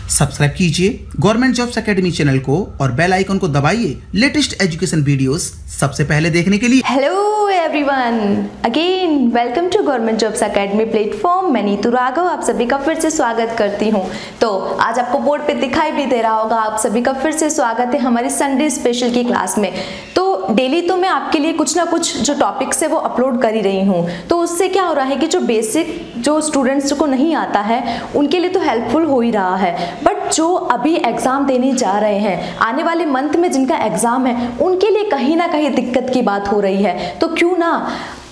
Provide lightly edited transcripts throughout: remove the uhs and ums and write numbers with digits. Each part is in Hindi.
सब्सक्राइब कीजिए गवर्नमेंट जॉब्स एकेडमी चैनल को और बेल आइकन को दबाइए लेटेस्ट एजुकेशन वीडियोस सबसे पहले देखने के लिए। Hello everyone, again welcome to government jobs academy platform. मैं नीतू राघव आप सभी का फिर से स्वागत करती हूँ। तो आज आपको बोर्ड पे दिखाई भी दे रहा होगा, आप सभी का फिर से स्वागत है हमारी संडे स्पेशल की क्लास में। तो डेली तो मैं आपके लिए कुछ ना कुछ जो टॉपिक्स है वो अपलोड कर ही रही हूँ। तो उससे क्या हो रहा है कि जो बेसिक जो स्टूडेंट्स को नहीं आता है उनके लिए तो हेल्पफुल हो ही रहा है, बट जो अभी एग्जाम देने जा रहे हैं, आने वाले मंथ में जिनका एग्जाम है, उनके लिए कहीं ना कहीं दिक्कत की बात हो रही है। तो क्यों ना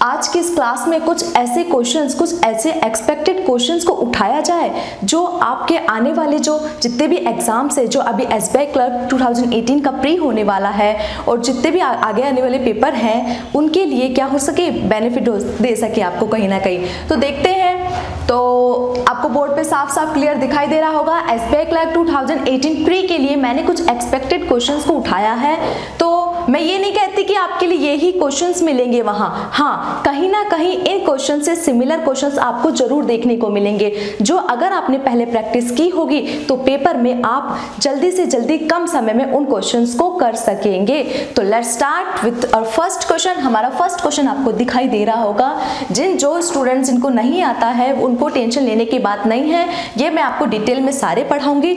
आज की इस क्लास में कुछ ऐसे क्वेश्चंस, कुछ ऐसे एक्सपेक्टेड क्वेश्चंस को उठाया जाए जो आपके आने वाले जो जितने भी एग्जाम्स है, जो अभी एसबीआई क्लर्क 2018 का प्री होने वाला है और जितने भी आगे आने वाले पेपर हैं उनके लिए क्या हो सके, बेनिफिट दे सके आपको कहीं ना कहीं। तो देखते हैं। तो आपको बोर्ड पे साफ साफ क्लियर दिखाई दे रहा होगा, एसबीआई क्लर्क 2018 प्री के लिए मैंने कुछ एक्सपेक्टेड क्वेश्चंस को उठाया है। तो मैं ये नहीं कहती कि आपके लिए यही क्वेश्चंस मिलेंगे वहां, हाँ कहीं ना कहीं इन क्वेश्चन से सिमिलर क्वेश्चंस आपको जरूर देखने को मिलेंगे, जो अगर आपने पहले प्रैक्टिस की होगी तो पेपर में आप जल्दी से जल्दी कम समय में उन क्वेश्चंस को कर सकेंगे। तो let's start with our first question. हमारा फर्स्ट क्वेश्चन आपको दिखाई दे रहा होगा। जो स्टूडेंट्स जिनको नहीं आता है उनको टेंशन लेने की बात नहीं है, ये मैं आपको डिटेल में सारे पढ़ाऊंगी,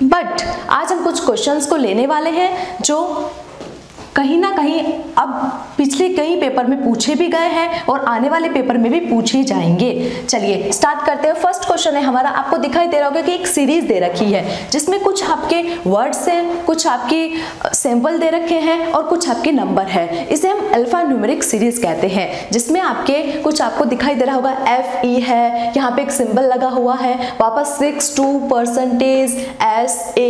बट आज हम कुछ क्वेश्चंस को लेने वाले हैं जो कहीं ना कहीं अब पिछले कई पेपर में पूछे भी गए हैं और आने वाले पेपर में भी पूछे जाएंगे। चलिए स्टार्ट करते हैं। फर्स्ट क्वेश्चन है हमारा, आपको दिखाई दे रहा होगा कि एक सीरीज दे रखी है जिसमें कुछ आपके वर्ड्स हैं, कुछ आपकी सिंबल दे रखे हैं और कुछ आपके नंबर है। इसे हम अल्फा न्यूमेरिक सीरीज कहते हैं, जिसमें आपके कुछ आपको दिखाई दे रहा होगा FE है, यहाँ पे एक सिंबल लगा हुआ है, वापस 6 2 % SA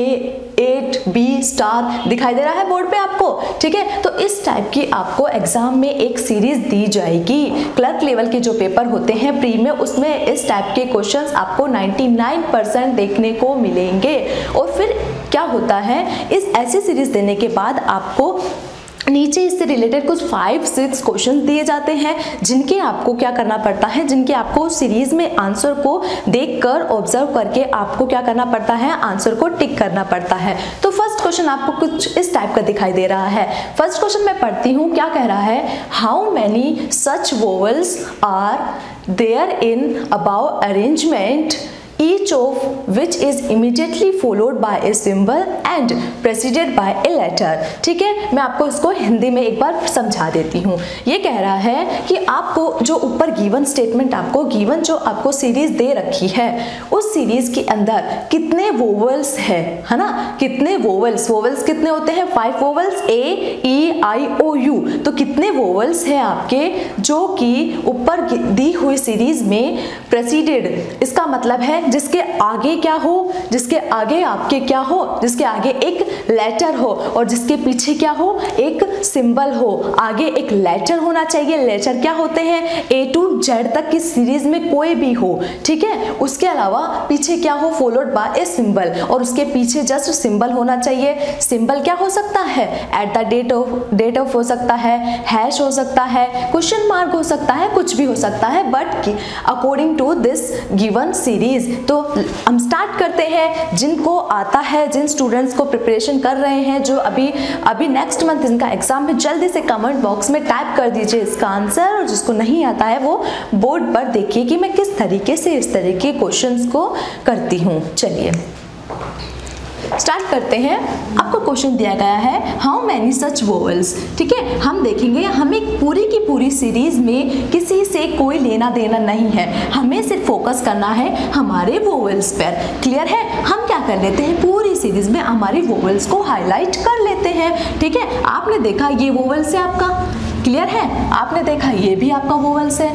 8 B स्टार दिखाई दे रहा है बोर्ड पे आपको, ठीक है। तो इस टाइप की आपको एग्जाम में एक सीरीज दी जाएगी। क्लर्क लेवल के जो पेपर होते हैं प्री में, उसमें इस टाइप के क्वेश्चंस आपको 99% देखने को मिलेंगे। और फिर क्या होता है, इस ऐसी सीरीज देने के बाद आपको नीचे इससे रिलेटेड कुछ 5-6 क्वेश्चन दिए जाते हैं, जिनके आपको क्या करना पड़ता है, जिनके आपको सीरीज में आंसर को देखकर ऑब्जर्व करके आपको क्या करना पड़ता है, आंसर को टिक करना पड़ता है। तो फर्स्ट क्वेश्चन आपको कुछ इस टाइप का दिखाई दे रहा है। फर्स्ट क्वेश्चन मैं पढ़ती हूँ, क्या कह रहा है, how many such vowels are there in above arrangement, each of which is immediately followed by a symbol and preceded by a letter। ठीक है, मैं आपको इसको हिंदी में एक बार समझा देती हूँ। ये कह रहा है कि आपको जो ऊपर गिवन स्टेटमेंट, आपको गिवन जो आपको सीरीज दे रखी है, उस सीरीज के अंदर कितने वोवल्स है ना, कितने वोवल्स कितने होते हैं, 5 वोवल्स A-E-I-O-U। तो कितने वोवल्स है आपके जो कि ऊपर दी हुई सीरीज में प्रेसिडेड, इसका मतलब है जिसके आगे क्या हो, जिसके आगे आपके क्या हो, जिसके आगे एक लेटर हो और जिसके पीछे क्या हो, एक सिंबल हो। आगे एक लेटर होना चाहिए। लेटर क्या होते हैं, A to Z तक की सीरीज में कोई भी हो, ठीक है। उसके अलावा पीछे क्या हो, फॉलोड बाय ए सिंबल, और उसके पीछे जस्ट सिंबल होना चाहिए। सिंबल क्या हो सकता है, एट द डेट ऑफ हो सकता है, हैश हो सकता है, क्वेश्चन मार्क हो सकता है, कुछ भी हो सकता है, but according to this given series. तो हम स्टार्ट करते हैं। जिनको आता है, जिन स्टूडेंट्स को प्रिपरेशन कर रहे हैं, जो अभी नेक्स्ट मंथ इनका एग्जाम है, जल्दी से कमेंट बॉक्स में टाइप कर दीजिए इसका आंसर। और जिसको नहीं आता है वो बोर्ड पर देखिए कि मैं किस तरीके से इस तरह के क्वेश्चंस को करती हूँ। चलिए स्टार्ट करते हैं। आपको क्वेश्चन दिया गया है, हाउ मैनी सच वोवल्स, ठीक है। हम देखेंगे, हमें पूरी की पूरी सीरीज में किसी से कोई लेना देना नहीं है, हमें सिर्फ फोकस करना है हमारे वोवल्स पर। क्लियर है। हम क्या कर लेते हैं, पूरी सीरीज में हमारी वोवल्स को हाईलाइट कर लेते हैं, ठीक है। आपने देखा ये वोवल्स है आपका, क्लियर है। आपने देखा ये भी आपका वोवल्स है,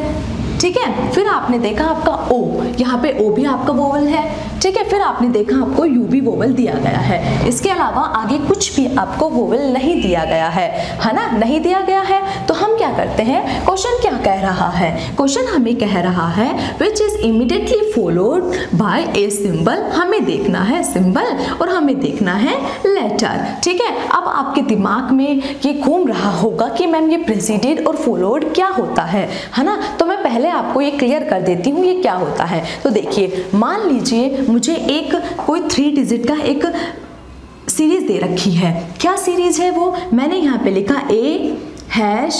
ठीक है। फिर आपने देखा आपका O, यहाँ पे O भी आपका वोवल है, ठीक है। फिर आपने देखा आपको U भी वोवल दिया गया है। इसके अलावा आगे कुछ भी आपको वोवल नहीं दिया गया है ना, नहीं दिया गया है। तो हम क्या करते हैं, क्वेश्चन क्या कह रहा है, क्वेश्चन हमें कह रहा है which is immediately followed by a symbol. हमें देखना है सिंबल और हमें देखना है लेटर, ठीक है। अब आपके दिमाग में ये घूम रहा होगा कि मैम ये प्रेसिडेड और फॉलोड क्या होता है ना। तो मैं पहले आपको ये क्लियर कर देती हूँ ये क्या होता है। तो देखिए, मान लीजिए मुझे एक कोई 3 डिजिट का एक सीरीज दे रखी है। क्या सीरीज है वो? मैंने यहाँ पे लिखा A#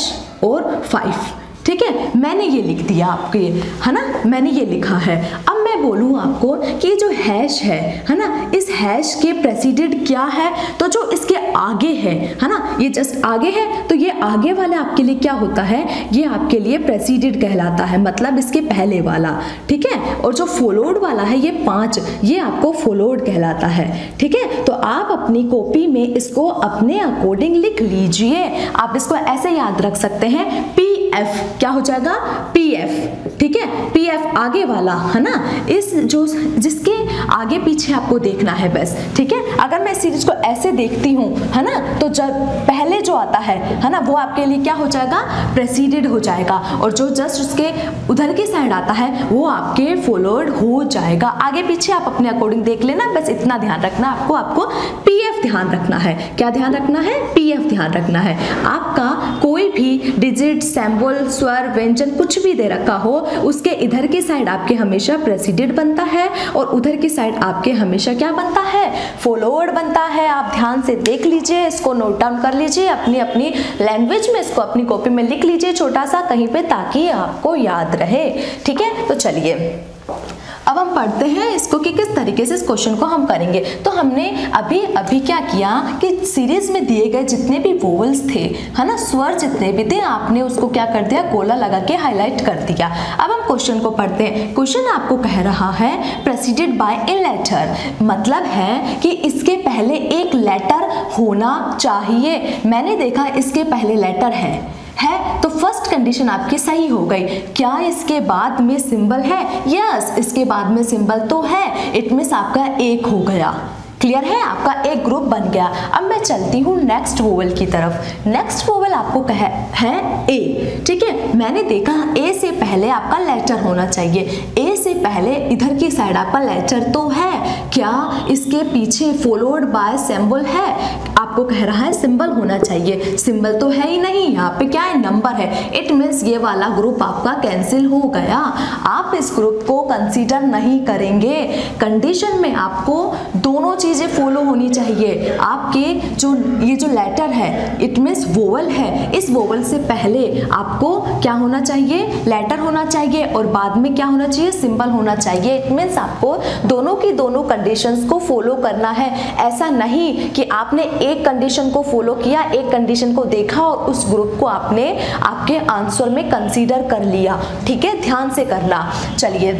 और 5, ठीक है, मैंने ये लिख दिया आपके, है ना, मैंने ये लिखा है। अब मैं बोलूँ आपको कि ये जो हैश है ना, इस हैश के प्रेसिडेंट क्या है, तो जो इसके आगे है ना, ये जस्ट आगे है, तो ये आगे वाला आपके लिए क्या होता है, ये आपके लिए प्रेसिडेंट कहलाता है, मतलब इसके पहले वाला, ठीक है। और जो फॉलोड वाला है ये 5, ये आपको फॉलोड कहलाता है, ठीक है। तो आप अपनी कॉपी में इसको अपने अकॉर्डिंग लिख लीजिए। आप इसको ऐसे याद रख सकते हैं, PF क्या हो जाएगा, PF, ठीक है, PF आगे वाला, है ना, इस जो जिसके आगे पीछे आपको देखना है बस, ठीक है। अगर मैं सीरीज को ऐसे देखती हूँ, है ना, तो जब पहले जो आता है ना, वो आपके लिए क्या हो जाएगा, प्रेसिडेंट हो जाएगा, और जो जस्ट उसके उधर की साइड आता है वो आपके फॉलोड हो जाएगा। आगे पीछे आप अपने अकॉर्डिंग देख लेना, बस इतना ध्यान रखना आपको PF ध्यान रखना है। क्या ध्यान रखना है? PF ध्यान रखना है। आपका कोई भी डिजिट, सिंबल, स्वर, व्यंजन कुछ भी दे रखा हो, उसके इधर की साइड आपके हमेशा प्रेसिडेंट बनता है और उधर की साइड आपके हमेशा क्या बनता है, फॉलोड बनता है। आप ध्यान से देख लीजिए, इसको नोट डाउन कर लीजिए अपनी अपनी लैंग्वेज में, इसको अपनी कॉपी में लिख लीजिए छोटा सा कहीं पे, ताकि आपको याद रहे, ठीक है। तो चलिए अब हम पढ़ते हैं इसको कि किस तरीके से इस क्वेश्चन को हम करेंगे। तो हमने अभी क्या किया कि सीरीज में दिए गए जितने भी वोवेल्स थे, है ना, स्वर जितने भी थे, आपने उसको क्या कर दिया, गोला लगा के हाईलाइट कर दिया। अब हम क्वेश्चन को पढ़ते हैं। क्वेश्चन आपको कह रहा है प्रेसिडेंट बाय ए लेटर, मतलब है कि इसके पहले एक लेटर होना चाहिए। मैंने देखा इसके पहले लेटर है, तो फर्स्ट कंडीशन आपकी सही हो गई। क्या इसके बाद में सिंबल है? यस, इसके बाद में सिंबल तो है, इट मींस आपका एक हो गया। क्लियर है, आपका एक ग्रुप बन गया। अब मैं चलती हूँ नेक्स्ट वोवेल की तरफ। नेक्स्ट वोवेल आपको कहे है ए, ठीक है। मैंने देखा ए से पहले आपका लेटर होना चाहिए, ए से पहले इधर की साइड आपका लेटर तो है। क्या इसके पीछे फॉलोड बाय सिंबल है? आपको कह रहा है सिंबल होना चाहिए, सिंबल तो है ही नहीं, यहाँ पे क्या है, नंबर है। इट मीन्स ये वाला ग्रुप आपका कैंसिल हो गया, आप इस ग्रुप को कंसीडर नहीं करेंगे। कंडीशन में आपको दोनों चीजें फॉलो होनी चाहिए। आपके जो ये जो लेटर है, इट मीन्स वोवल है, इस वोवल से पहले आपको क्या होना चाहिए, लेटर होना चाहिए, और बाद में क्या होना चाहिए, सिंबल होना चाहिए। इट मीन्स आपको दोनों की दोनों कंडीशंस को फॉलो करना है। ऐसा नहीं कि आपने एक कंडीशन को फॉलो किया, एक कंडीशन को देखा और उस ग्रुप को आपने आपके आंसर में कंसीडर कर लिया, ठीक है, ध्यान से करना। चलिए,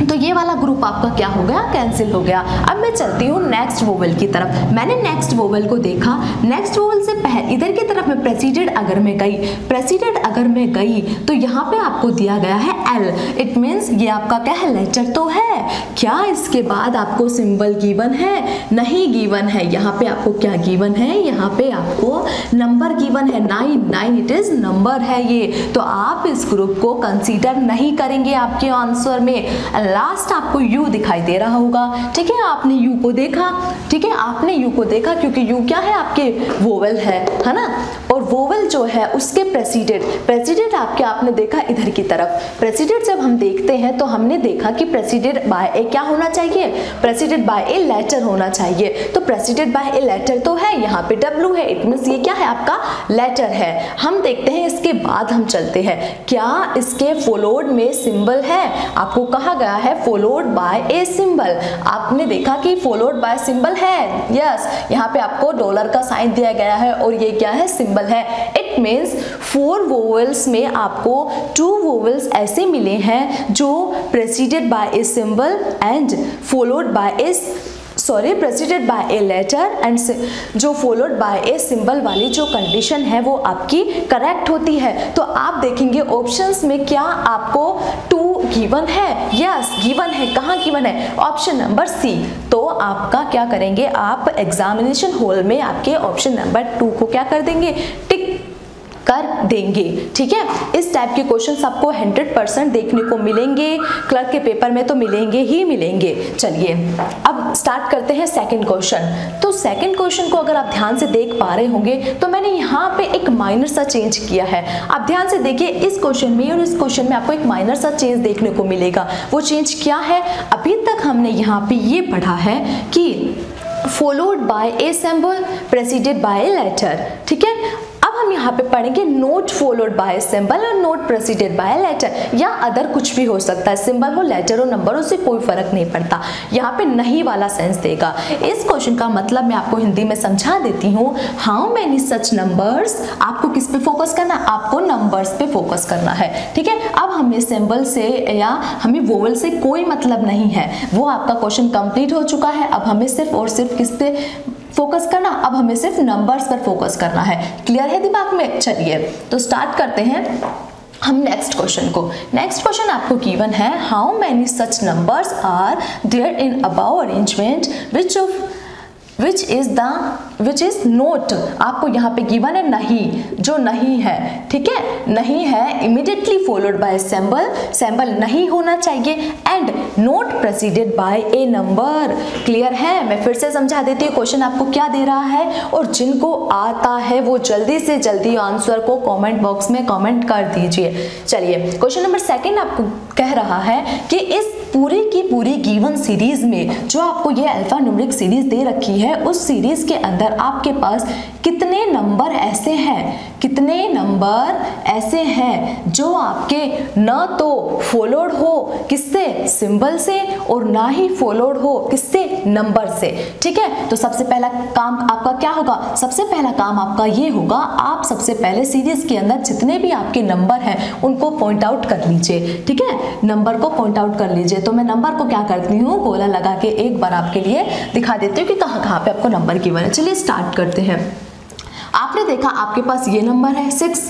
तो ये वाला ग्रुप आपका क्या हो गया, कैंसिल हो गया। अब मैं चलती हूँ नेक्स्ट वोवेल की तरफ। मैंने नेक्स्ट वोवेल को देखा, नेक्स्ट वोवेल से पहले इधर की तरफ में प्रेसिडेंट अगर मैं गई, प्रेसिडेंट अगर मैं गई तो यहाँ पे आपको दिया गया है एल, इट मीन्स ये आपका क्या है, लेटर तो है। क्या इसके बाद आपको सिंबल गिवन है? नहीं गिवन है। यहाँ पे आपको क्या गिवन है, यहाँ पे आपको नंबर गिवन है, 9 इट इज नंबर है ये। तो आप इस ग्रुप को कंसीडर नहीं करेंगे आपके आंसर में। लास्ट आपको यू दिखाई दे रहा होगा, ठीक है, आपने यू को देखा, ठीक है, आपने यू को देखा क्योंकि यू क्या है, आपके वोवेल है ना, और वोवेल जो है उसके प्रेसिडेंट आपके आपने देखा इधर की तरफ। प्रेसिडेंट जब हम देखते हैं तो हमने देखा कि प्रेसिडेंट बाय ए क्या होना चाहिए, प्रेसिडेंट बाय ए लेटर होना चाहिए। तो प्रेसिडेंट बाय ए लेटर तो है, यहाँ पे डब्ल्यू है, इट मींस ये क्या है, आपका लेटर है। हम देखते हैं इसके बाद हम चलते हैं, क्या इसके फॉलोड में सिंबल है? आपको कहा गया है फॉलोड बाय ए सिंबल, आपने देखा कि फॉलोड बाय सिंबल है। यस, यहाँ पे आपको डॉलर का साइन दिया गया है और ये क्या है, सिंबल है। इट मीन्स 4 वोवेल्स में आपको 2 वोवेल्स ऐसे मिले हैं जो preceded by a symbol and followed by a preceded by a letter and जो फॉलोड बाय ए सिंबल वाली जो कंडीशन है वो आपकी करेक्ट होती है। तो आप देखेंगे ऑप्शंस में क्या आपको 2 गिवन है, यस गिवन है। कहाँ गिवन है? Option number C. तो आपका क्या करेंगे, आप एग्जामिनेशन हॉल में आपके ऑप्शन नंबर 2 को क्या कर देंगे, टिक कर देंगे। ठीक है, इस टाइप के क्वेश्चन आपको 100% देखने को मिलेंगे, क्लर्क के पेपर में तो मिलेंगे ही मिलेंगे। चलिए अब स्टार्ट करते हैं सेकंड क्वेश्चन। तो सेकंड क्वेश्चन को अगर आप ध्यान से देख पा रहे होंगे तो मैंने यहाँ पे एक माइनर सा चेंज किया है। आप ध्यान से देखिए, इस क्वेश्चन में और इस क्वेश्चन में आपको एक माइनर सा चेंज देखने को मिलेगा। वो चेंज क्या है? अभी तक हमने यहाँ पे ये पढ़ा है कि followed by a symbol preceded by a letter। ठीक है, अब हम यहाँ पे पढ़ेंगे नोट फॉलोड बाय सिंबल और नोट प्रेसिडेड बाय लेटर, या अदर कुछ भी हो सकता है, सिंबल हो, लेटर हो, नंबर हो, उससे कोई फर्क नहीं पड़ता। यहाँ पे नहीं वाला सेंस देगा। इस क्वेश्चन का मतलब मैं आपको हिंदी में समझा देती हूँ। हाउ मेनी सच नंबर्स, आपको किस पे फोकस करना है? आपको नंबर्स पे फोकस करना है। ठीक है, अब हमें सिंबल से या हमें वोवल से कोई मतलब नहीं है, वो आपका क्वेश्चन कंप्लीट हो चुका है। अब हमें सिर्फ और सिर्फ किस पे फोकस करना? अब हमें सिर्फ नंबर्स पर फोकस करना है। क्लियर है दिमाग में? चलिए तो स्टार्ट करते हैं हम नेक्स्ट क्वेश्चन को। नेक्स्ट क्वेश्चन आपको गिवन है, how many such numbers are there in above arrangement which is not. आपको यहाँ पे गिवन है नहीं, जो नहीं है। ठीक है, नहीं है immediately followed by symbol, symbol नहीं होना चाहिए, and not preceded by a number. Clear है? मैं फिर से समझा देती हूँ क्वेश्चन आपको क्या दे रहा है, और जिनको आता है वो जल्दी से जल्दी आंसर को कमेंट बॉक्स में कमेंट कर दीजिए। चलिए क्वेश्चन नंबर सेकंड आपको कह रहा है कि इस पूरी की पूरी गिवन सीरीज में जो आपको ये अल्फा न्यूमेरिक सीरीज दे रखी है, उस सीरीज के अंदर आपके पास कितने नंबर ऐसे हैं, कितने नंबर ऐसे हैं जो आपके न तो फॉलोड हो किससे? सिंबल से, और ना ही फॉलोड हो किससे? नंबर से। ठीक है, तो सबसे पहला काम आपका क्या होगा? सबसे पहला काम आपका ये होगा, आप सबसे पहले सीरीज के अंदर जितने भी आपके नंबर हैं उनको पॉइंट आउट कर लीजिए। ठीक है, नंबर को पॉइंट आउट कर लीजिए। तो मैं नंबर को क्या करती हूँ, गोला लगा के एक बार आपके लिए दिखा देती हूँ कि कहाँ कहाँ पे आपको नंबर गिवन है। चलिए स्टार्ट करते हैं। आपने देखा आपके पास ये नंबर है 6,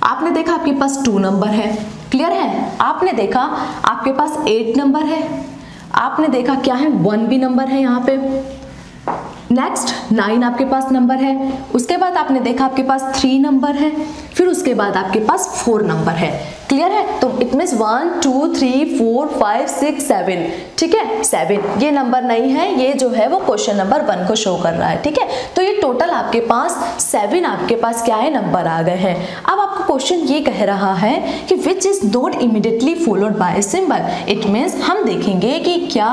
आपने देखा आपके पास 2 नंबर है। क्लियर है? आपने देखा आपके पास 8 नंबर है, आपने देखा क्या है 1 भी नंबर है यहाँ पे। नेक्स्ट 9 आपके पास नंबर है, उसके बाद आपने देखा आपके पास 3 नंबर है, फिर उसके बाद आपके पास 4 नंबर है। क्लियर है? तो इट मीन्स 1 2 3 4 5 6 7। ठीक है, 7 ये नंबर नहीं है, ये जो है वो क्वेश्चन नंबर 1 को शो कर रहा है। ठीक है, तो ये टोटल आपके पास 7 आपके पास क्या है, नंबर आ गए हैं। अब आपको क्वेश्चन ये कह रहा है कि which is not immediately followed by symbol. It means हम देखेंगे कि क्या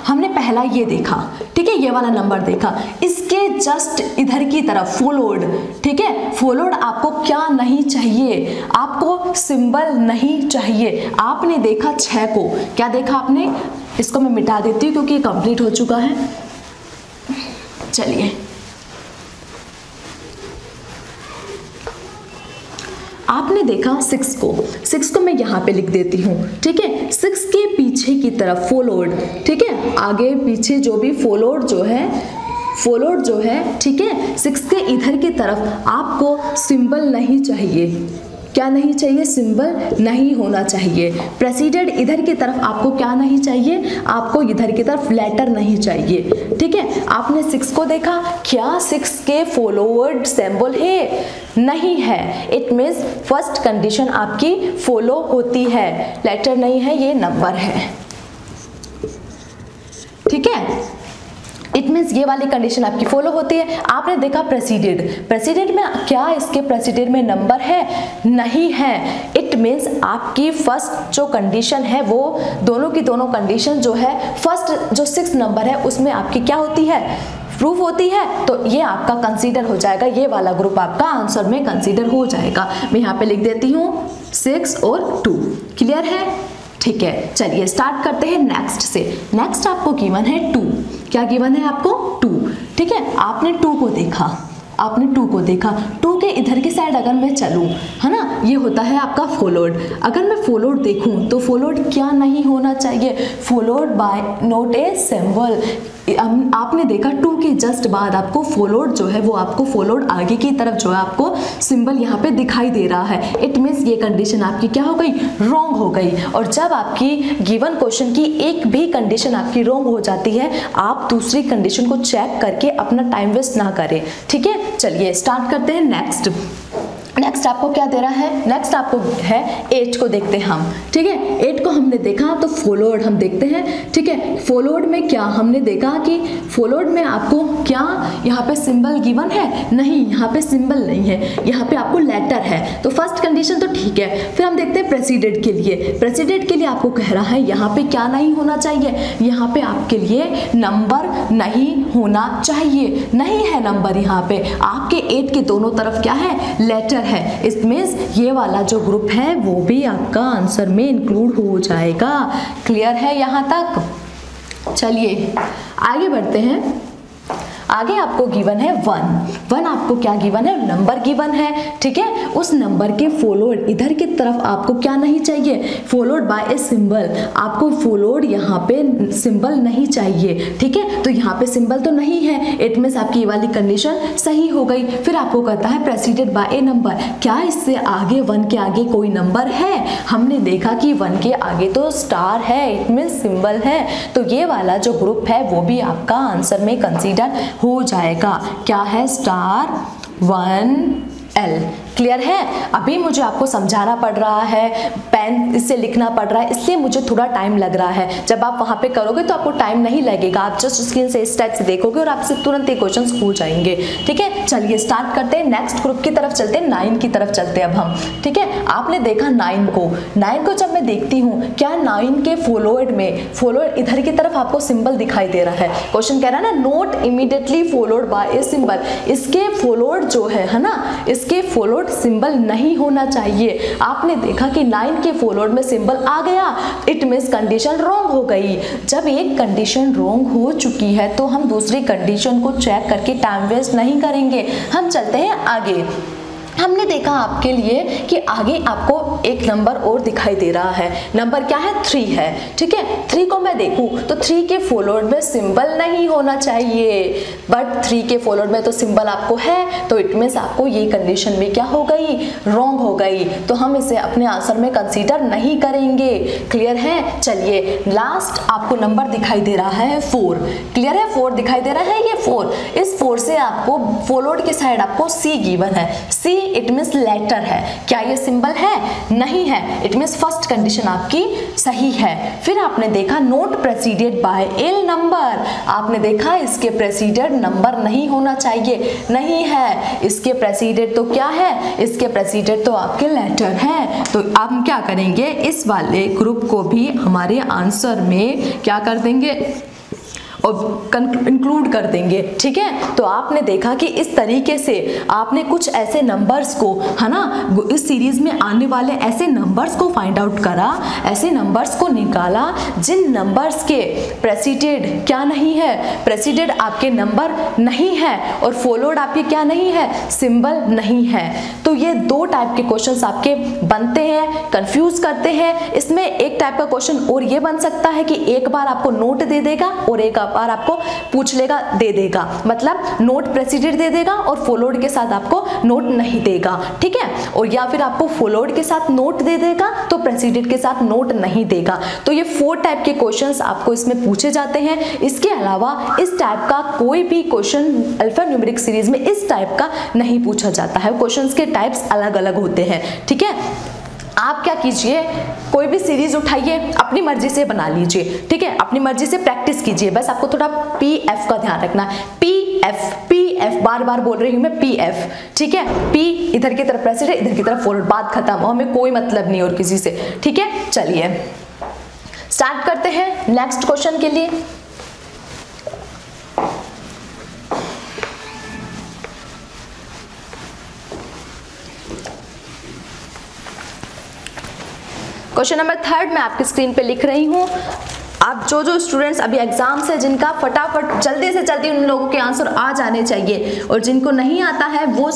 हमने पहला ये देखा, ठीक है, ये वाला नंबर देखा, इसके जस्ट इधर की तरफ फॉलोड। ठीक है, फॉलोड आपको क्या नहीं चाहिए? आपको सिंबल नहीं चाहिए। आपने देखा 6 को, क्या देखा आपने? इसको मैं मिटा देती हूँ क्योंकि ये कंप्लीट हो चुका है। चलिए आपने देखा 6 को मैं यहाँ पे लिख देती हूँ। ठीक है, 6 के पीछे की तरफ फॉलोड। ठीक है, आगे पीछे जो भी फॉलोड जो है, ठीक है, 6 के इधर की तरफ आपको सिंबल नहीं चाहिए। क्या नहीं चाहिए? सिंबल नहीं होना चाहिए। प्रेसिडेड इधर की तरफ आपको क्या नहीं चाहिए? आपको इधर की तरफ लेटर नहीं चाहिए। ठीक है, आपने 6 को देखा, क्या 6 के फॉलोवर्ड सिंबल है? नहीं है। इट मीन्स फर्स्ट कंडीशन आपकी फॉलो होती है, लेटर नहीं है, ये नंबर है। ठीक है, इट मीन्स ये वाली कंडीशन आपकी फॉलो होती है। आपने देखा प्रेसिडेड में क्या इसके प्रेसिडेड में नंबर है? नहीं है। इट मीन्स आपकी फर्स्ट जो कंडीशन है वो दोनों की दोनों कंडीशन जो है, फर्स्ट जो 6 नंबर है उसमें आपकी क्या होती है? प्रूफ होती है। तो ये आपका कंसीडर हो जाएगा, ये वाला ग्रुप आपका आंसर में कंसीडर हो जाएगा। मैं यहाँ पे लिख देती हूँ 6 और 2। क्लियर है? ठीक है, चलिए स्टार्ट करते हैं नेक्स्ट से। नेक्स्ट आपको गिवन है 2। क्या गिवन है आपको? 2। ठीक है, आपने 2 को देखा, 2 के इधर की साइड अगर मैं चलूँ, है ना, ये होता है आपका फॉलोड। अगर मैं फॉलोड देखूँ तो फॉलोड क्या नहीं होना चाहिए? Followed by note a symbol. आपने देखा 2 के जस्ट बाद आपको फॉलोड जो है वो आपको फॉलोड आगे की तरफ जो है आपको सिंबल यहाँ पे दिखाई दे रहा है। इट मीन्स ये कंडीशन आपकी क्या हो गई? रॉन्ग हो गई। और जब आपकी गिवन क्वेश्चन की एक भी कंडीशन आपकी रॉन्ग हो जाती है, आप दूसरी कंडीशन को चेक करके अपना टाइम वेस्ट ना करें। ठीक है, चलिए स्टार्ट करते हैं नेक्स्ट। नेक्स्ट आपको क्या दे रहा है, नेक्स्ट आपको है 8 को देखते हैं हम, ठीक है। 8 को हमने देखा तो फॉलोड हम देखते हैं, ठीक है। फॉलोड में क्या हमने देखा कि फॉलोड में आपको क्या यहाँ पे सिंबल गिवन है, नहीं यहाँ पे सिंबल नहीं है, यहाँ पे आपको लेटर है, तो फर्स्ट कंडीशन तो ठीक है। फिर हम देखते हैं प्रेसिडेंट के लिए, प्रेसिडेंट के लिए आपको कह रहा है यहाँ पे क्या नहीं होना चाहिए, यहाँ पे आपके लिए नंबर नहीं होना चाहिए, नहीं है नंबर, यहाँ पे आपके 8 के दोनों तरफ क्या है, लेटर है। इस मींस ये वाला जो ग्रुप है वो भी आपका आंसर में इंक्लूड हो जाएगा। क्लियर है यहाँ तक? चलिए आगे बढ़ते हैं। आगे आपको गिवन है 1 आपको क्या गिवन है, नंबर गिवन है, ठीक है। उस नंबर के फॉलोड इधर की तरफ आपको क्या नहीं चाहिए, फॉलोड बाय ए सिंबल, आपको फॉलोड यहाँ पे सिंबल नहीं चाहिए, ठीक है। तो यहाँ पे सिंबल तो नहीं है, इट मींस आपकी ये वाली कंडीशन सही हो गई। फिर आपको कहता है प्रेसिडेंट बाय ए नंबर, क्या इससे आगे 1 के आगे कोई नंबर है, हमने देखा कि 1 के आगे तो स्टार है, इट मींस सिंबल है, तो ये वाला जो ग्रुप है वो भी आपका आंसर में कंसीडर हो जाएगा। क्या है, स्टार 1L। क्लियर है? अभी मुझे आपको समझाना पड़ रहा है, पेन इससे लिखना पड़ रहा है, इसलिए मुझे थोड़ा टाइम लग रहा है। जब आप वहाँ पे करोगे तो आपको टाइम नहीं लगेगा, आप जस्ट स्क्रीन से इस टाइप से देखोगे और आपसे तुरंत ये क्वेश्चंस हो जाएंगे, ठीक है। चलिए स्टार्ट करते हैं, नेक्स्ट ग्रुप की तरफ चलते हैं, 9 की तरफ चलते हैं अब हम, ठीक है। आपने देखा 9 को जब मैं देखती हूँ, क्या 9 के फॉलोड में, फॉलोड इधर की तरफ आपको सिंबल दिखाई दे रहा है, क्वेश्चन कह रहा है ना note immediately followed by a symbol, इसके फॉलोड जो है ना, इसके फॉलोड सिंबल नहीं होना चाहिए। आपने देखा कि 9 के फॉलोड में सिंबल आ गया, इट मींस कंडीशन रॉन्ग हो गई। जब एक कंडीशन रॉन्ग हो चुकी है तो हम दूसरी कंडीशन को चेक करके टाइम वेस्ट नहीं करेंगे, हम चलते हैं आगे। हमने देखा आपके लिए कि आगे आपको एक नंबर और दिखाई दे रहा है, नंबर क्या है, 3 है, ठीक है। 3 को मैं देखूं तो 3 के फॉलोड में सिंबल नहीं होना चाहिए, बट 3 के फॉलोड में तो सिंबल आपको है, तो इट मींस आपको ये कंडीशन में क्या हो गई, रॉन्ग हो गई, तो हम इसे अपने आंसर में कंसीडर नहीं करेंगे। क्लियर है? चलिए लास्ट आपको नंबर दिखाई दे रहा है 4। क्लियर है? 4 दिखाई दे रहा है, ये 4, इस 4 से आपको फॉलोड के साइड आपको C गिवन है, C इट मींस लेटर है, क्या ये सिंबल है, नहीं है, इट मींस फर्स्ट कंडीशन आपकी सही है। फिर आपने देखा note preceded by L number, आपने देखा इसके प्रेसिडेड नंबर नहीं होना चाहिए, नहीं है, इसके प्रेसिडेड तो क्या है, इसके प्रेसिडेड तो आपके लेटर है। तो अब हम क्या करेंगे, इस वाले ग्रुप को भी हमारे आंसर में क्या कर देंगे और इंक्लूड कर देंगे, ठीक है। तो आपने देखा कि इस तरीके से आपने कुछ ऐसे नंबर्स को, है ना, इस सीरीज में आने वाले ऐसे नंबर्स को फाइंड आउट करा, ऐसे नंबर्स को निकाला जिन नंबर्स के प्रेसिडेड क्या नहीं है, प्रेसिडेड आपके नंबर नहीं है और फॉलोड आपके क्या नहीं है, सिंबल नहीं है। तो ये 2 टाइप के क्वेश्चंस आपके बनते हैं, कंफ्यूज करते हैं। इसमें एक टाइप का क्वेश्चन और ये बन सकता है कि एक बार आपको नोट दे देगा और एक बार आपको पूछ लेगा, दे देगा, मतलब नोट प्रेसिडेड दे देगा और फॉलोड के साथ आपको नोट नहीं देगा, ठीक है। और या फिर आपको फॉलोड के साथ नोट दे देगा तो प्रेसिडेड के साथ नोट नहीं देगा। तो ये 4 टाइप के क्वेश्चंस आपको इसमें पूछे जाते हैं। इसके अलावा इस टाइप का कोई भी क्वेश्चन अल्फान्यूमेरिक सीरीज में इस टाइप का नहीं पूछा जाता है, क्वेश्चंस के टाइप्स अलग अलग होते हैं, ठीक है। आप क्या कीजिए, कोई भी सीरीज उठाइए, अपनी मर्जी से बना लीजिए, ठीक है, अपनी मर्जी से प्रैक्टिस कीजिए। बस आपको थोड़ा PF का ध्यान रखना है, PF बार बार बोल रही हूं मैं, PF, ठीक है। P इधर की तरफ प्रेसिडेंट, इधर की तरफ फॉरवर्ड, बात खत्म, हमें कोई मतलब नहीं और किसी से, ठीक है। चलिए स्टार्ट करते हैं नेक्स्ट क्वेश्चन के लिए। क्वेश्चन नंबर 3 मैं आपकी स्क्रीन पे लिख रही हूँ। आप जो स्टूडेंट्स अभी एग्जाम से जिनका फटाफट जल्दी से जल्दी उन लोगों के आंसर आ जाने चाहिए और जिनको नहीं आता है वो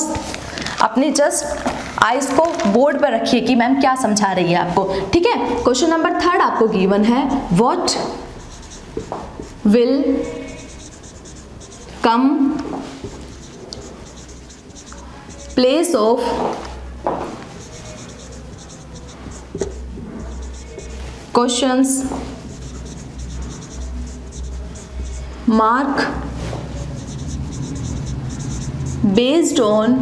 अपने जस्ट आइज को बोर्ड पर रखिए कि मैम क्या समझा रही है आपको, ठीक है। क्वेश्चन नंबर 3 आपको गिवन है, what will come place of questions mark based on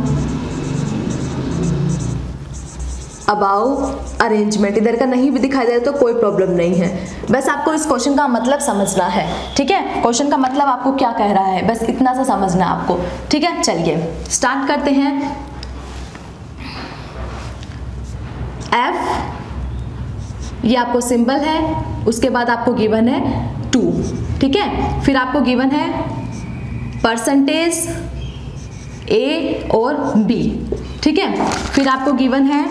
above arrangement. इधर का नहीं भी दिखाई दे रहा तो कोई प्रॉब्लम नहीं है, बस आपको इस क्वेश्चन का मतलब समझना है, ठीक है। क्वेश्चन का मतलब आपको क्या कह रहा है, बस इतना सा समझना है आपको, ठीक है। चलिए स्टार्ट करते हैं। F ये आपको सिंबल है, उसके बाद आपको गिवन है 2, ठीक है। फिर आपको गिवन है परसेंटेज A और B, ठीक है। फिर आपको गिवन है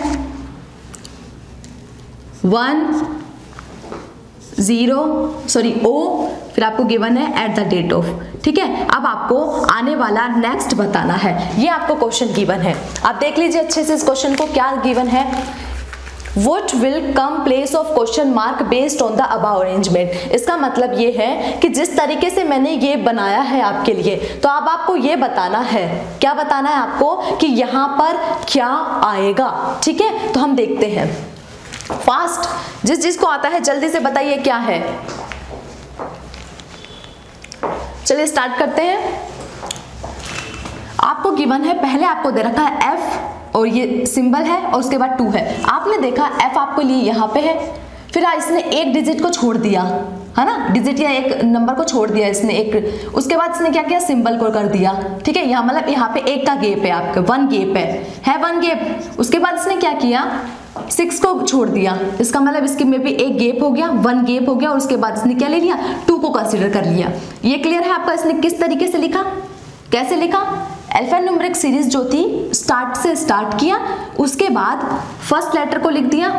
O, फिर आपको गिवन है एट द डेट ऑफ, ठीक है। अब आपको आने वाला नेक्स्ट बताना है, ये आपको क्वेश्चन गिवन है। आप देख लीजिए अच्छे से इस क्वेश्चन को, क्या गिवन है। What will come place of question mark based on the above arrangement। इसका मतलब ये है कि जिस तरीके से मैंने ये बनाया है आपके लिए, तो अब आपको ये बताना है, क्या बताना है आपको कि यहाँ पर क्या आएगा, ठीक है। तो हम देखते हैं फास्ट, जिसको आता है जल्दी से बताइए क्या है। चलिए स्टार्ट करते हैं। आपको गिवन है, पहले आपको दे रखा है F और ये सिंबल है और उसके बाद 2 है। आपने देखा F आपको लिए यहाँ पे है, फिर इसने एक डिजिट को छोड़ दिया, है ना, डिजिट या एक नंबर को छोड़ दिया इसने एक, उसके बाद इसने क्या किया, सिंबल को कर दिया, ठीक है। यहाँ मतलब यहाँ पे 1 का गैप है, आपका 1 गैप है 1 गैप। उसके बाद इसने क्या किया, 6 को छोड़ दिया, इसका मतलब इसके में भी एक गैप हो गया, 1 गैप हो गया, और उसके बाद इसने क्या ले लिया, 2 को कंसिडर कर लिया। ये क्लियर है आपका। इसने किस तरीके से लिखा, कैसे लिखा, अल्फान्यूमेरिक सीरीज जो थी स्टार्ट से स्टार्ट किया, उसके बाद फर्स्ट लेटर को लिख दिया,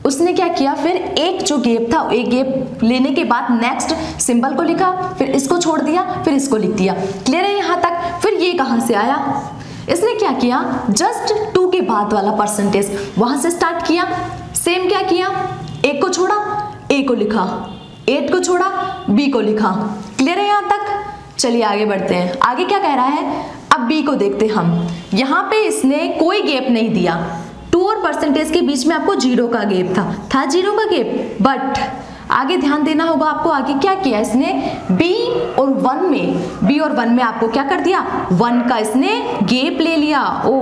उसने क्या किया, फिर एक जो गैप था, एक गैप लेने के बाद नेक्स्ट सिंबल को लिखा, फिर इसको छोड़ दिया, फिर इसको लिख दिया। क्लियर है यहाँ तक। फिर ये कहाँ से आया, इसने क्या किया, जस्ट 2 के बाद वाला परसेंटेज वहां से स्टार्ट किया। सेम क्या किया, 1 को छोड़ा, A को लिखा, 8 को छोड़ा, B को लिखा। क्लियर है यहाँ तक। चलिए आगे बढ़ते हैं, आगे क्या कह रहा है। अब B को देखते हम, यहाँ पे इसने कोई गैप नहीं दिया, 2 और परसेंटेज के बीच में आपको 0 का गैप था 0 का गैप, बट आगे ध्यान देना होगा आपको। आगे क्या किया इसने, B और 1 में आपको क्या कर दिया, 1 का इसने गैप ले लिया। ओ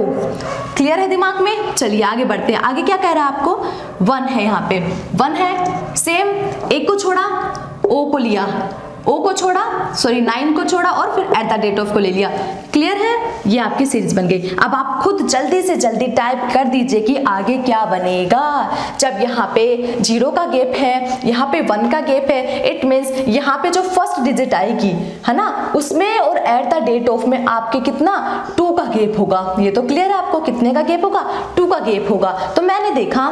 क्लियर है दिमाग में। चलिए आगे बढ़ते हैं, आगे क्या कह रहा है आपको, 1 है, यहाँ पे 1 है, सेम 1 को छोड़ा, O को लिया, O को छोड़ा, 9 को छोड़ा, और फिर एट द डेट ऑफ को ले लिया। क्लियर है, ये आपकी सीरीज बन गई। अब आप खुद जल्दी से जल्दी टाइप कर दीजिए कि आगे क्या बनेगा। जब यहाँ पे 0 का गैप है, यहाँ पे 1 का गैप है, इट मीन्स यहाँ पे जो फर्स्ट डिजिट आएगी, है ना, उसमें और एट द डेट ऑफ में आपके कितना, 2 का गैप होगा। ये तो क्लियर है आपको, कितने का गैप होगा, 2 का गैप होगा। तो मैंने देखा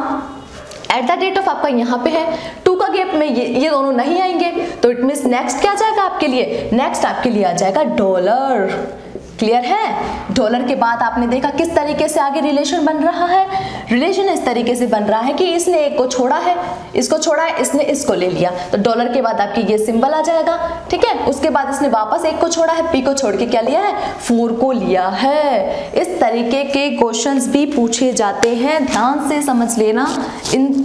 एट द डेट ऑफ आपका यहाँ पे है, 2 का गैप में ये दोनों नहीं आएंगे, तो इट मीन्स नेक्स्ट क्या जाएगा आपके लिए, नेक्स्ट आपके लिए आ जाएगा $। क्लियर है। डॉलर के बाद आपने देखा किस तरीके से आगे रिलेशन बन रहा है, रिलेशन इस तरीके से बन रहा है कि इसने एक को छोड़ा है, इसको छोड़ा है, इसने इसको ले लिया, तो डॉलर के बाद आपकी ये सिंबल आ जाएगा, ठीक है। उसके बाद इसने वापस एक को छोड़ा है, पी को छोड़ के क्या लिया है, 4 को लिया है। इस तरीके के क्वेश्चंस भी पूछे जाते हैं, ध्यान से समझ लेना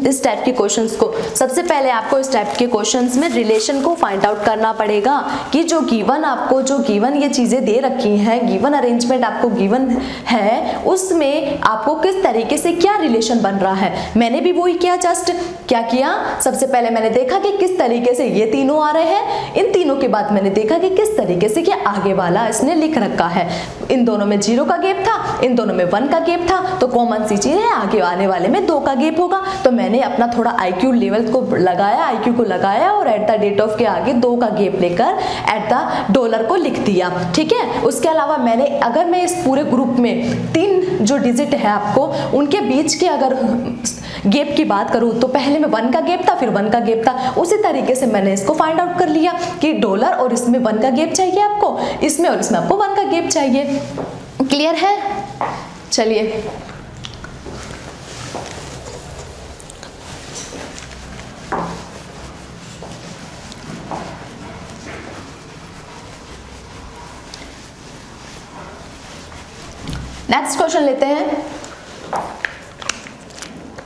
इस टाइप के क्वेश्चंस को। सबसे पहले आपको इस टाइप के क्वेश्चंस में रिलेशन को फाइंड आउट करना पड़ेगा कि जो गिवन आपको जो गिवन ये चीजें दे रखी हैं, गिवन अरेंजमेंट आपको गिवन है, उसमें आपको किस तरीके से क्या रिलेशन बन रहा है। मैंने भी वही किया, जस्ट क्या किया, सबसे पहले मैंने देखा कि किस तरीके से ये तीनों आ रहे हैं, इन तीनों के बाद मैंने देखा कि किस तरीके से क्या आगे वाला इसने लिख रखा है। इन दोनों में 0 का गैप था, इन दोनों में 1 का गैप था, तो कॉमन सी चीज है, आगे आने वाले में 2 का गैप होगा। तो मैंने अपना थोड़ा IQ लेवल को लगाया, IQ को लगाया और एट द डेट ऑफ के आगे 2 का गैप लेकर एट द डॉलर को लिख दिया, ठीक है। उसके अलावा मैंने, अगर मैं इस पूरे ग्रुप में 3 जो डिजिट है आपको उनके बीच के अगर गैप की बात करूं तो पहले में 1 का गैप था, फिर 1 का गैप था, उसी तरीके से मैंने इसको फाइंड आउट कर लिया कि डॉलर और इसमें 1 का गैप चाहिए आपको, इसमें और इसमें आपको 1 का गैप चाहिए। क्लियर है। चलिए नेक्स्ट क्वेश्चन लेते हैं।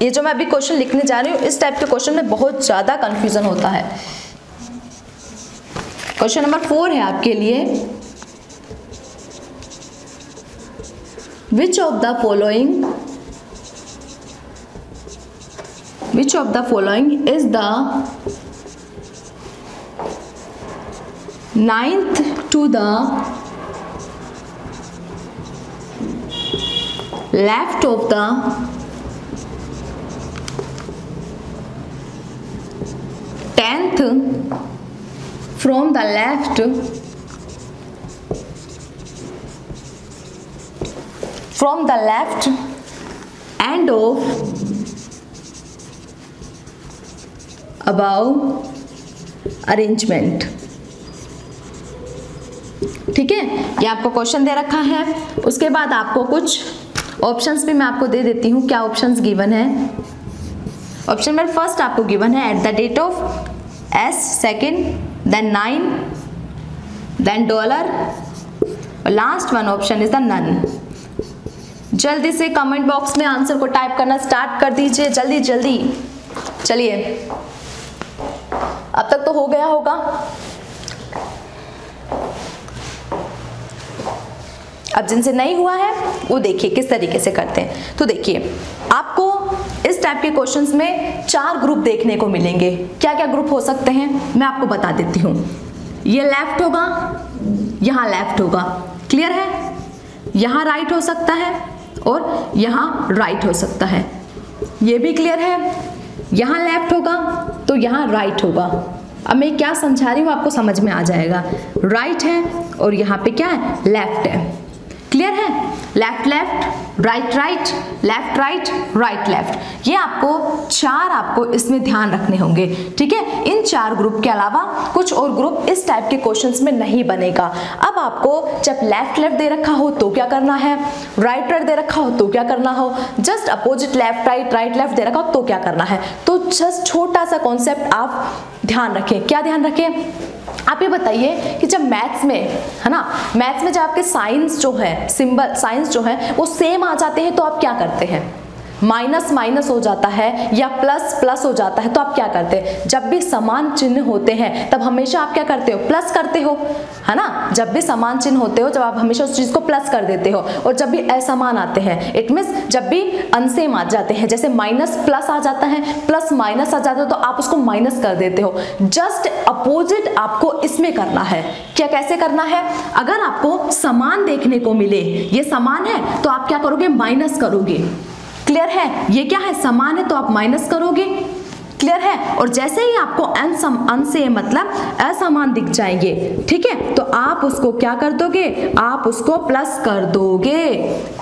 ये जो मैं अभी क्वेश्चन लिखने जा रही हूँ, इस टाइप के क्वेश्चन में बहुत ज्यादा कंफ्यूजन होता है। क्वेश्चन नंबर 4 है आपके लिए, which of the following which of the following is the 9th to the left of the 10th from the left end of above arrangement। ठीक है, ये आपको क्वेश्चन दे रखा है। उसके बाद आपको कुछ ऑप्शंस भी मैं आपको दे देती हूँ। क्या ऑप्शंस गिवन है? ऑप्शन नंबर फर्स्ट आपको गिवन है at the date of S, second, then 9, then dollar, और last one option is the none. जल्दी से कमेंट बॉक्स में आंसर को टाइप करना स्टार्ट कर दीजिए, जल्दी जल्दी। चलिए, अब तक तो हो गया होगा। अब जिनसे नहीं हुआ है वो देखिए किस तरीके से करते हैं। तो देखिए, आपको इस टाइप के क्वेश्चंस में 4 ग्रुप देखने को मिलेंगे। क्या क्या ग्रुप हो सकते हैं मैं आपको बता देती हूँ। ये लेफ्ट होगा, यहाँ लेफ्ट होगा, क्लियर है? यहाँ राइट हो सकता है और यहाँ राइट हो सकता है, ये भी क्लियर है? यहाँ लेफ्ट होगा तो यहाँ राइट होगा। अब मैं क्या समझा रही हूँ आपको समझ में आ जाएगा। राइट है और यहाँ पे क्या है? लेफ्ट है। क्लियर है? Left left, right right, left right, right left, ये आपको 4 आपको इसमें ध्यान रखने होंगे। ठीक है, इन 4 ग्रुप के अलावा कुछ और ग्रुप इस टाइप के क्वेश्चंस में नहीं बनेगा। अब आपको जब लेफ्ट लेफ्ट दे रखा हो तो क्या करना है, राइट राइट दे रखा हो तो क्या करना हो, just opposite left right, right left दे रखा हो तो क्या करना है। तो जस्ट छोटा सा कॉन्सेप्ट आप ध्यान रखें। क्या ध्यान रखें? आप ये बताइए कि जब मैथ्स में है ना, मैथ्स में जब आपके साइंस जो है, सिंबल साइंस जो है वो सेम आ जाते हैं तो आप क्या करते हैं? माइनस माइनस हो जाता है या प्लस प्लस हो जाता है तो आप क्या करते हैं? जब भी समान चिन्ह होते हैं तब हमेशा आप क्या करते हो? प्लस करते हो, है ना? जब भी समान चिन्ह होते हो जब आप हमेशा उस चीज को प्लस कर देते हो। और जब भी असमान आते हैं, इट मींस जब भी अनसेम आ जाते हैं, जैसे माइनस प्लस आ जाता है, प्लस माइनस आ जाता है, तो आप उसको माइनस कर देते हो। जस्ट अपोजिट आपको इसमें करना है। क्या, कैसे करना है? अगर आपको समान देखने को मिले, ये समान है तो आप क्या करोगे? माइनस करोगे। क्लियर है? ये क्या है? समान है तो आप माइनस करोगे। क्लियर है? और जैसे ही आपको अनसेम मतलब असमान दिख जाएंगे, ठीक है, तो आप उसको क्या कर दोगे? आप उसको प्लस कर दोगे।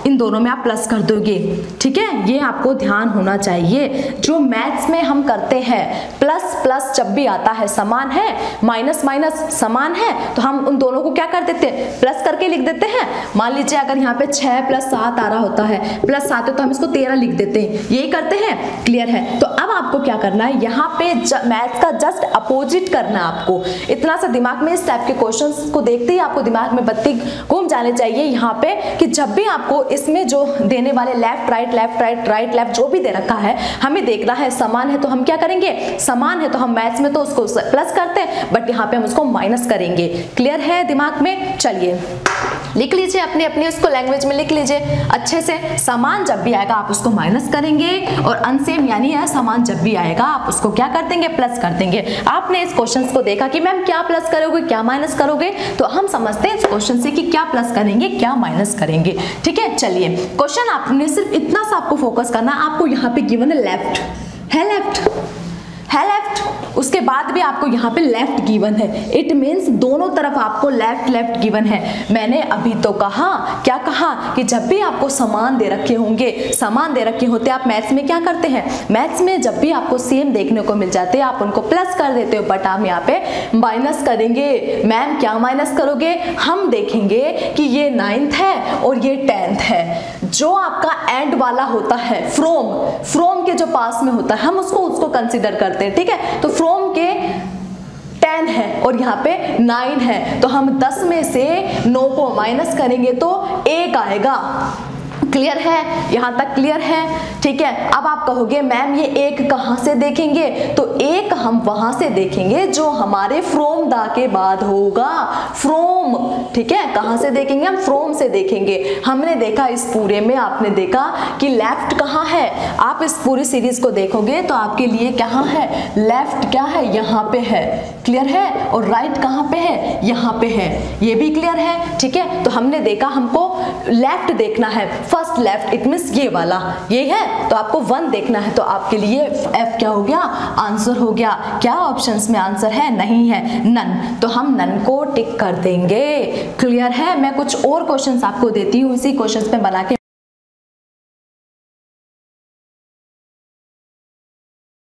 इन दोनों में आप प्लस कर दोगे। ठीक है, ये आपको ध्यान होना चाहिए। जो मैथ्स में हम करते हैं, प्लस प्लस जब भी आता है समान है, माइनस माइनस समान है, तो हम उन दोनों को क्या कर देते हैं? प्लस करके लिख देते हैं। मान लीजिए अगर यहाँ पे 6 + 7 आ रहा होता है, प्लस 7 है तो हम इसको 13 लिख देते हैं। यही करते हैं। क्लियर है? तो अब आपको क्या करना है? यहाँ पे मैथ्स का जस्ट अपोजिट करना है आपको। इतना सा दिमाग में इस टाइप के क्वेश्चंस को देखते ही आपको दिमाग में बत्ती घूम जाने चाहिए यहाँ पे कि जब भी आपको इसमें जो देने वाले left right, left right, right left जो भी दे रखा है, हमें देखना है समान है तो हम क्या करेंगे? समान है तो हम मैथ्स में तो उसको प्लस करते हैं, बट यहाँ पे हम उसको माइनस करेंगे। क्लियर है दिमाग में? चलिए लिख लीजिए, अपनी अपनी उसको लैंग्वेज में लिख लीजिए अच्छे से। समान जब भी आएगा आप उसको माइनस करेंगे और अनसेम यानी असमान जब भी आएगा आप उसको क्या कर देंगे? प्लस कर देंगे। आपने इस क्वेश्चन को देखा कि मैम क्या प्लस करोगे, क्या माइनस करोगे, तो हम समझते हैं इस क्वेश्चन से कि क्या प्लस करेंगे, क्या माइनस करेंगे। ठीक है, चलिए क्वेश्चन आपने सिर्फ इतना सा आपको फोकस करना है। आपको यहाँ पे गिवन है लेफ्ट है, लेफ्ट है, लेफ्ट, उसके बाद भी आपको यहाँ पे लेफ्ट गिवन है। इट मीन्स दोनों तरफ आपको लेफ्ट लेफ्ट गिवन है। मैंने अभी तो कहा, क्या कहा कि जब भी आपको समान दे रखे होंगे, समान दे रखे होते आप मैथ्स में क्या करते हैं? मैथ्स में जब भी आपको सेम देखने को मिल जाते हैं आप उनको प्लस कर देते हो, बट हम यहाँ पे माइनस करेंगे। मैम क्या माइनस करोगे? हम देखेंगे कि ये 9th है और ये 10th है। जो आपका एंड वाला होता है, फ्रॉम के जो पास में होता है, हम उसको कंसिडर करते हैं। ठीक है, तो फ्रॉम के 10 है और यहाँ पे 9 है, तो हम 10 में से 9 को माइनस करेंगे तो 1 आएगा। क्लियर है? यहाँ तक क्लियर है? ठीक है। अब आप कहोगे मैम ये एक कहाँ से देखेंगे? तो एक हम वहां से देखेंगे जो हमारे फ्रॉम द के बाद होगा, फ्रॉम। ठीक है, कहाँ से देखेंगे हम? फ्रॉम से देखेंगे। हमने देखा इस पूरे में, आपने देखा कि लेफ्ट कहाँ है। आप इस पूरी सीरीज को देखोगे तो आपके लिए कहाँ है? लेफ्ट क्या है? यहाँ पे है। क्लियर है? और राइट कहाँ पे है? यहाँ पे है। ये भी क्लियर है? ठीक है, तो हमने देखा हमको लेफ्ट देखना है, फर्स्ट लेफ्ट, इट मींस ये वाला, ये है तो आपको 1 देखना है। तो आपके लिए F क्या हो गया? आंसर हो गया। क्या ऑप्शंस में आंसर है? नहीं है, नन। तो हम नन को टिक कर देंगे। क्लियर है? मैं कुछ और क्वेश्चंस आपको देती हूँ, इसी क्वेश्चंस पे बना के